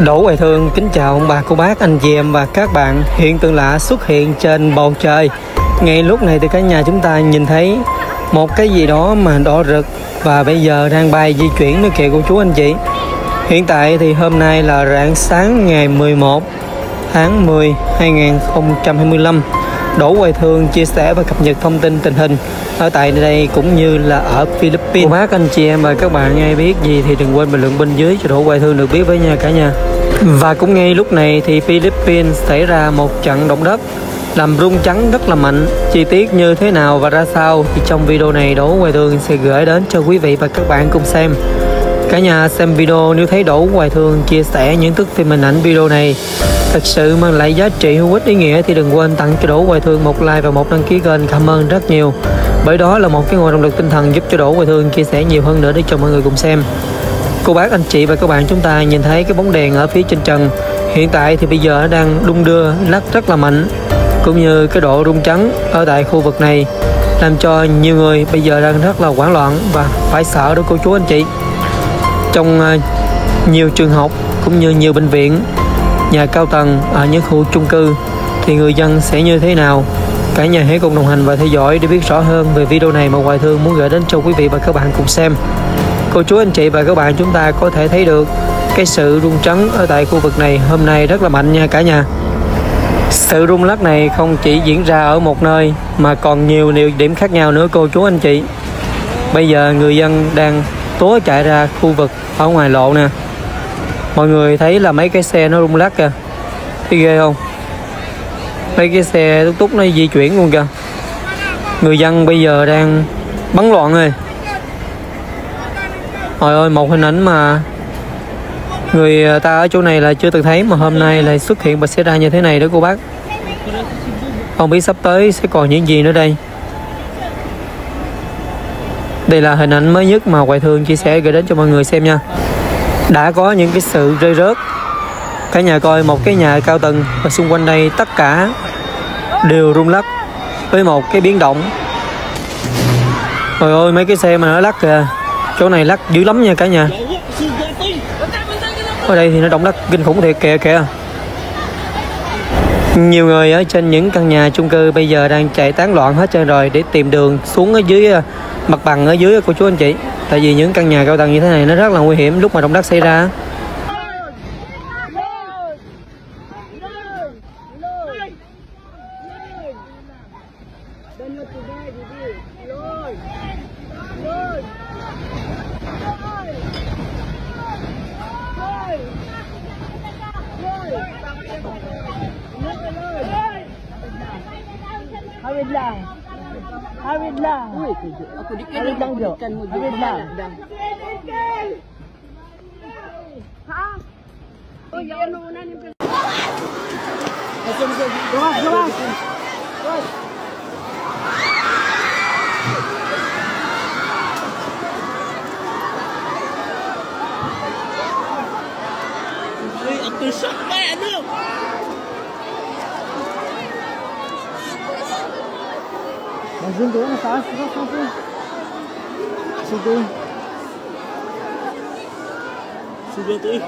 Đỗ Hoài Thương kính chào ông bà cô bác anh chị em và các bạn. Hiện tượng lạ xuất hiện trên bầu trời. Ngay lúc này thì cả nhà chúng ta nhìn thấy một cái gì đó mà đỏ rực và bây giờ đang bay di chuyển nữa kìa cô chú anh chị. Hiện tại thì hôm nay là rạng sáng ngày 11 tháng 10 2025. Đỗ Hoài Thương chia sẻ và cập nhật thông tin tình hình ở tại đây cũng như là ở Philippines. Cô bác anh chị em và các bạn nghe biết gì thì đừng quên bình luận bên dưới cho Đỗ Hoài Thương được biết với nha cả nhà. Và cũng ngay lúc này thì Philippines xảy ra một trận động đất làm rung chấn rất là mạnh. Chi tiết như thế nào và ra sao thì trong video này Đỗ Hoài Thương sẽ gửi đến cho quý vị và các bạn cùng xem. Cả nhà xem video nếu thấy Đỗ Hoài Thương chia sẻ những thước phim hình ảnh video này thật sự mang lại giá trị hữu ích ý nghĩa thì đừng quên tặng cho Đỗ Hoài Thương một like và một đăng ký kênh. Cảm ơn rất nhiều, bởi đó là một cái nguồn động lực tinh thần giúp cho Đỗ Hoài Thương chia sẻ nhiều hơn nữa để cho mọi người cùng xem. Cô bác anh chị và các bạn chúng ta nhìn thấy cái bóng đèn ở phía trên trần hiện tại thì bây giờ nó đang đung đưa lắc rất là mạnh, cũng như cái độ rung chấn ở tại khu vực này làm cho nhiều người bây giờ đang rất là hoảng loạn và phải sợ đó cô chú anh chị. Trong nhiều trường học cũng như nhiều bệnh viện, nhà cao tầng ở những khu chung cư thì người dân sẽ như thế nào? Cả nhà hãy cùng đồng hành và theo dõi để biết rõ hơn về video này mà Hoài Thương muốn gửi đến cho quý vị và các bạn cùng xem. Cô chú anh chị và các bạn chúng ta có thể thấy được cái sự rung chấn ở tại khu vực này hôm nay rất là mạnh nha cả nhà. Sự rung lắc này không chỉ diễn ra ở một nơi mà còn nhiều điểm khác nhau nữa cô chú anh chị. Bây giờ người dân đang túa chạy ra khu vực ở ngoài lộ nè. Mọi người thấy là mấy cái xe nó rung lắc kìa, thấy ghê không? Mấy cái xe túc túc nó di chuyển luôn kìa. Người dân bây giờ đang bấn loạn rồi. Trời ơi, một hình ảnh mà người ta ở chỗ này là chưa từng thấy mà hôm nay lại xuất hiện và xảy ra như thế này đó cô bác. Không biết sắp tới sẽ còn những gì nữa đây. Đây là hình ảnh mới nhất mà Hoài Thương chia sẻ gửi đến cho mọi người xem nha. Đã có những cái sự rơi rớt. Cả nhà coi một cái nhà cao tầng và xung quanh đây tất cả đều rung lắc với một cái biến động. Trời ơi, mấy cái xe mà nó lắc kìa. Chỗ này lắc dữ lắm nha cả nhà. Ở đây thì nó động lắc kinh khủng thiệt kìa kìa. Nhiều người ở trên những căn nhà chung cư bây giờ đang chạy tán loạn hết trơn rồi để tìm đường xuống ở dưới mặt bằng ở dưới cô chú anh chị. Tại vì những căn nhà cao tầng như thế này nó rất là nguy hiểm lúc mà động đất xảy ra. Awit lang. Uy, ako di kaya nagdikan mo dito lang. Ha? Uy, ano na ni Gawas. Uy, ako shock ba ano? Zoom doon na taas, sige. Sige to eh.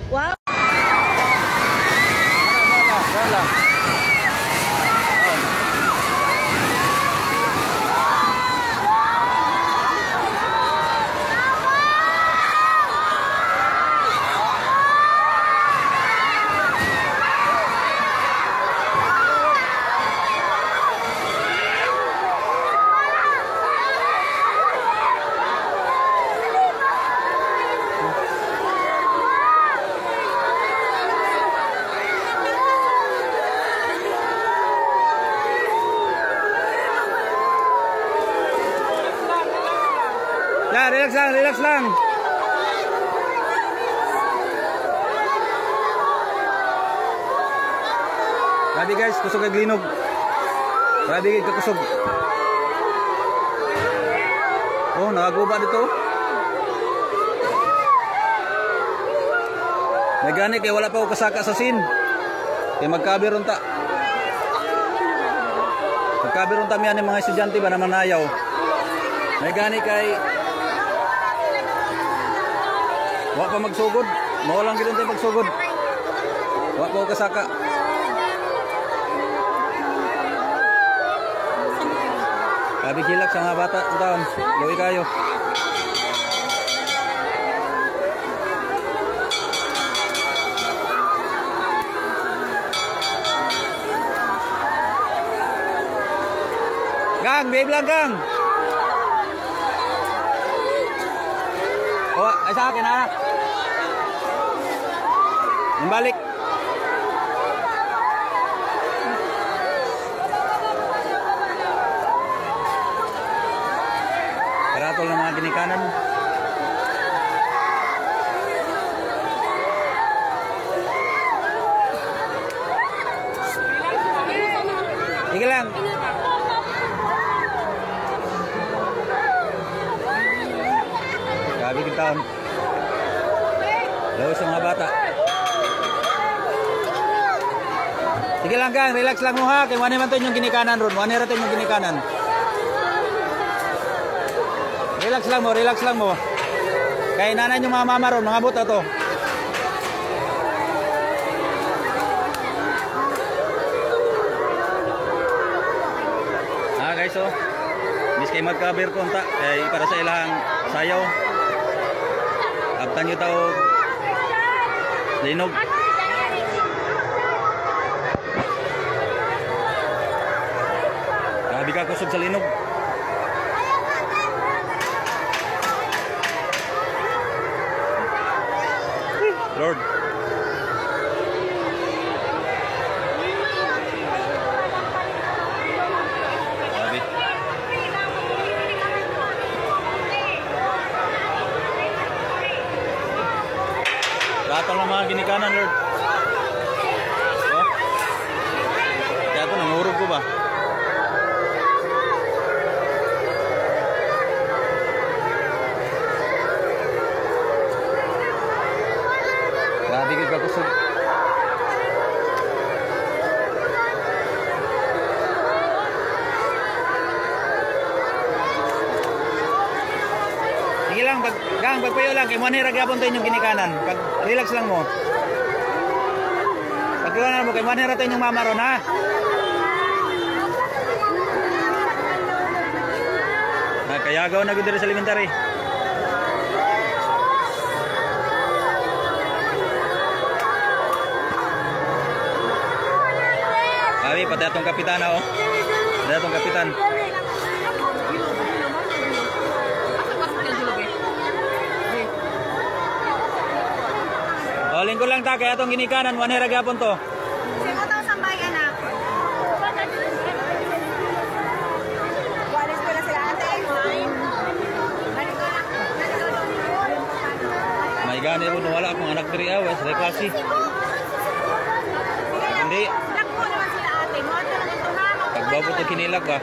Wow. Ya, relax lang, relax lang. Grabe guys, kusog kay glinog. Grabe kay kusog. Oh, nakaguba dito. Nagani kay wala pa ko kasaka sa sin. Kay magkabiron ta. Magkabiron ta miyan ng mga estudyante ba naman ayaw. Nagani kay wa pa magsugod, mao lang gid tayo magsugod. Wa pa kasaka. Abi kilak sa mga bata taon, luwi kayo. Gang, babe lang gang. Oh, ay sa akin ha. Balik. Karatol ng mga ginikanan. Sige lang. Grabe yung taon. Lawis ang mga bata. Sige lang kang, relax lang mo ha. Kaya wala naman ito yung ginikanan ron. Wala naman ito yung ginikanan. Relax lang mo, relax lang mo. Kaya nanan yung mga mama ron, mga buta to. Guys, oh. Miss kay magkabir konta. Kaya para sa ilang sayaw. Abtan nyo tao. Linog. Grabe ka kusog sa linog. Lord. Grabe. Ratol ng mga ginikanan, Lord. Oh. Kaya ito, nangurog ko ba? Grabe ka kusog. Kang, pagpayo lang, kay manhira gyapon tayo yung ginikanan. Pag relax lang mo. Pagpayo mo, kay manhira tayo yung mama ron, ha? Kayagaw na gud sa elementary. Abi, pati atong kapitan, oh. Pati atong kapitan. Oh, lingkod lang ta kay atong ginikanan, manhira gyapon to. Sino tayo sambay anak? Walis ko na sila ate. May gani po wala akong anak diri awas, sa klase. Hindi. Lakbo naman sila ate. Mo ito lang ito ha. Pagbabot og kinilag ba?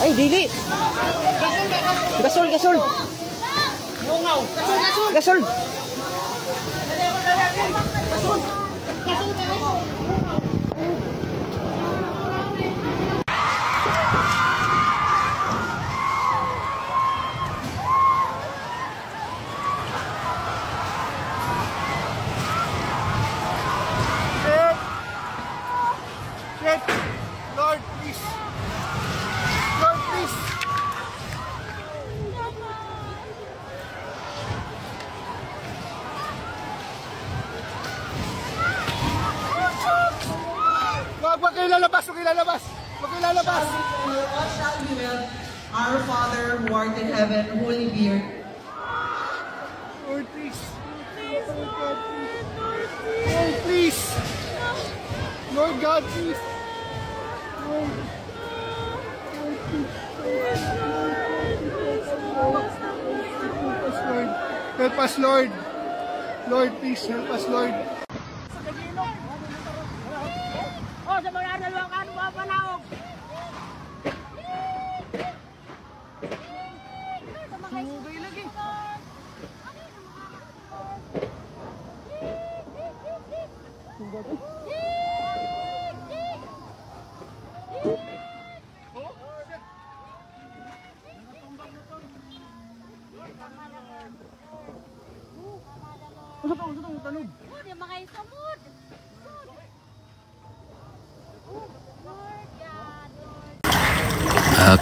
Ay, dili. Gasol, gasol. Gasol. Lord, please. Lord, please. Wag kayo lalabas, wag kayo lalabas. Wag kayo lalabas. Our Father who art in heaven, holy be your name. Lord, please. Lord God, please. Lord, please. Lord God, please. Lord. Lord, please. Help us, Lord. Lord, please, help us, Lord. Oh, sa mga dalawang ano ba panaog? Sa mga sumubay lagi.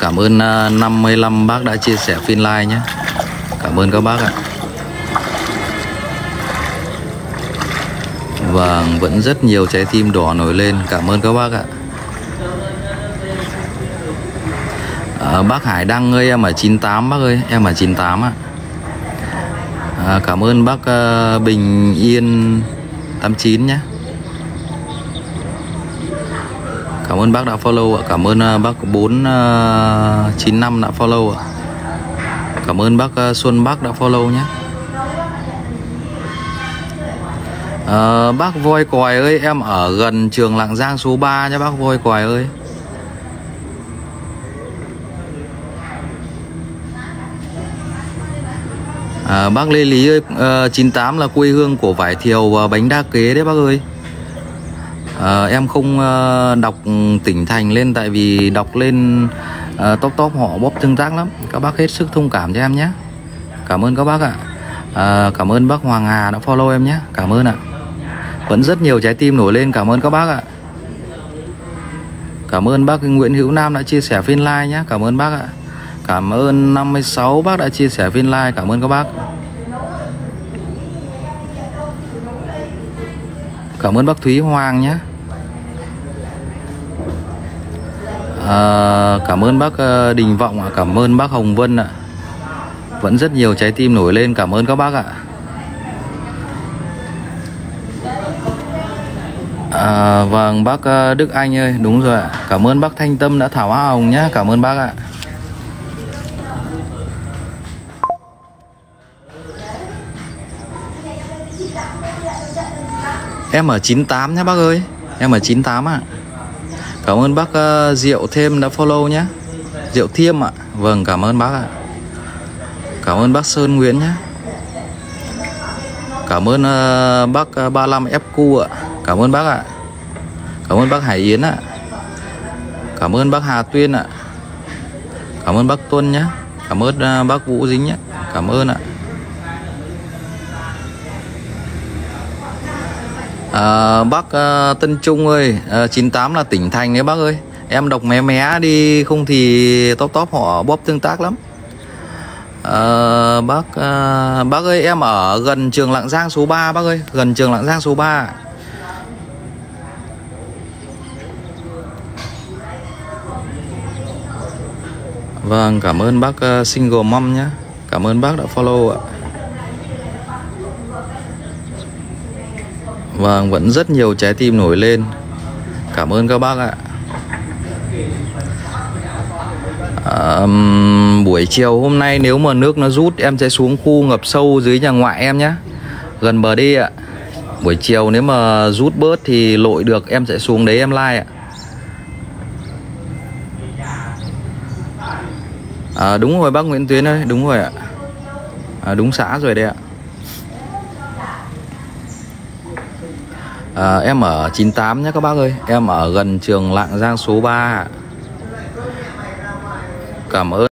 Cảm ơn 55 bác đã chia sẻ phiên live nhé. Cảm ơn các bác ạ. Vâng, vẫn rất nhiều trái tim đỏ nổi lên. Cảm ơn các bác ạ. Bác Hải Đăng ơi, em ở 98 bác ơi, em ở 98 ạ. Cảm ơn bác Bình Yên 89 nhé. Cảm ơn bác đã follow ạ. Cảm ơn bác 495 đã follow ạ. Cảm ơn bác Xuân Bắc đã follow nhé. Bác Voi Còi ơi, em ở gần trường Lạng Giang số 3 nhé bác Voi Còi ơi. Bác Lê Lý ơi, 98 là quê hương của vải thiều và bánh đa kế đấy bác ơi. Em không đọc tỉnh thành lên tại vì đọc lên top họ bóp tương tác lắm. Các bác hết sức thông cảm cho em nhé. Cảm ơn các bác ạ. Cảm ơn bác Hoàng Hà đã follow em nhé. Cảm ơn ạ. Vẫn rất nhiều trái tim nổi lên. Cảm ơn các bác ạ. Cảm ơn bác Nguyễn Hữu Nam đã chia sẻ phiên live nhé. Cảm ơn bác ạ. Cảm ơn 56 bác đã chia sẻ phiên live. Cảm ơn các bác. Cảm ơn bác Thúy Hoàng nhé. Cảm ơn bác Đình Vọng ạ, cảm ơn bác Hồng Vân ạ. Vẫn rất nhiều trái tim nổi lên, cảm ơn các bác ạ. Vâng, bác Đức Anh ơi, đúng rồi ạ. Cảm ơn bác Thanh Tâm đã thảo hoa hồng nhá, cảm ơn bác ạ. Em ở 98 nhé bác ơi, em ở 98 ạ. Cảm ơn bác Diệu Thêm đã follow nhé, Diệu Thiêm ạ. Vâng, cảm ơn bác ạ. Cảm ơn bác Sơn Nguyễn nhé. Cảm ơn bác 35 FQ ạ. Cảm ơn bác ạ. Cảm ơn bác Hải Yến ạ. Cảm ơn bác Hà Tuyên ạ. Cảm ơn bác Tuân nhé. Cảm ơn bác Vũ Dính nhé. Cảm ơn ạ. Bác Tân Trung ơi, 98 là tỉnh thành đấy bác ơi. Em đọc mé mé đi, không thì top họ bóp tương tác lắm. Bác ơi, em ở gần trường Lạng Giang số 3 bác ơi, gần trường Lạng Giang số 3. Vâng, cảm ơn bác Single Mom nhé. Cảm ơn bác đã follow ạ. Vâng, vẫn rất nhiều trái tim nổi lên. Cảm ơn các bác ạ. Buổi chiều hôm nay nếu mà nước nó rút, em sẽ xuống khu ngập sâu dưới nhà ngoại em nhé, gần bờ đê ạ. Buổi chiều nếu mà rút bớt thì lội được, em sẽ xuống đấy em like ạ. Đúng rồi bác Nguyễn Tuyến ơi, đúng rồi ạ. Đúng xã rồi đấy ạ. Em ở 98 nhé các bác ơi. Em ở gần trường Lạng Giang số 3. Cảm ơn.